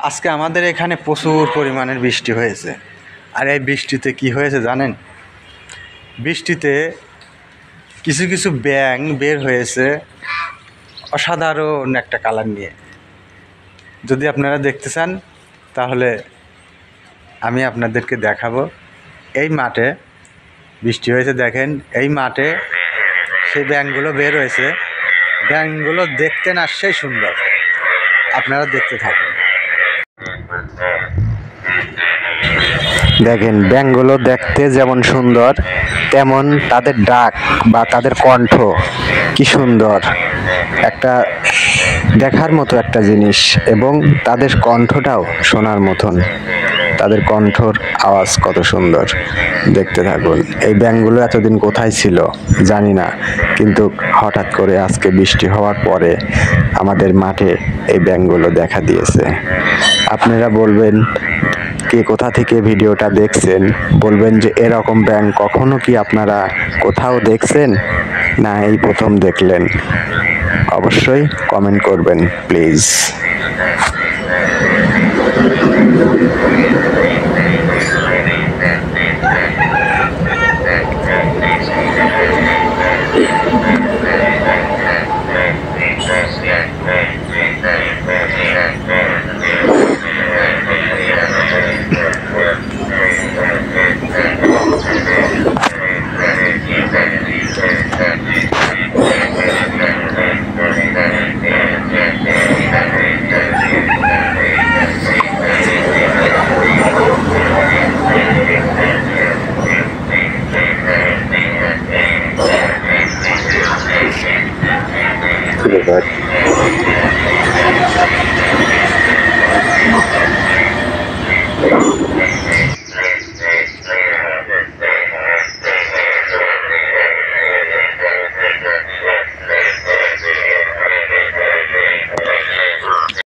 আজকে আমাদের এখানে প্রচুর পরিমাণের বৃষ্টি হয়েছে। আর এই বৃষ্টিতে কি হয়েছে জানেন? বৃষ্টিতে কিছু কিছু ব্যাঙ বের হয়েছে অসাধারণ একটা কালার নিয়ে। যদি আপনারা দেখতে চান তাহলে আমি আপনাদেরকে দেখাবো। এই মাঠে বৃষ্টি হয়েছে, দেখেন এই মাঠে সেই ব্যাঙগুলো বের হয়েছে। ব্যাঙগুলো দেখতে না সেই সুন্দর, আপনারা দেখতে থাকুন। দেখেন ব্যাঙগুলো দেখতে যেমন সুন্দর, তেমন তাদের ডাক বা তাদের কণ্ঠ কি সুন্দর, একটা দেখার মতো একটা জিনিস। এবং তাদের কণ্ঠটাও শোনার মতন, তাদের কণ্ঠর আওয়াজ কত সুন্দর, দেখতে থাকুন। এই ব্যাঙগুলো এতদিন কোথায় ছিল জানি না, কিন্তু হঠাৎ করে আজকে বৃষ্টি হওয়ার পরে আমাদের মাঠে এই ব্যাঙগুলো দেখা দিয়েছে। আপনারা বলবেন কে কোথা থেকে ভিডিওটা দেখছেন, বলবেন যে এরকম ব্যাঙ কখনো কি আপনারা কোথাও দেখছেন, না এই প্রথম দেখলেন? অবশ্যই কমেন্ট করবেন প্লিজ।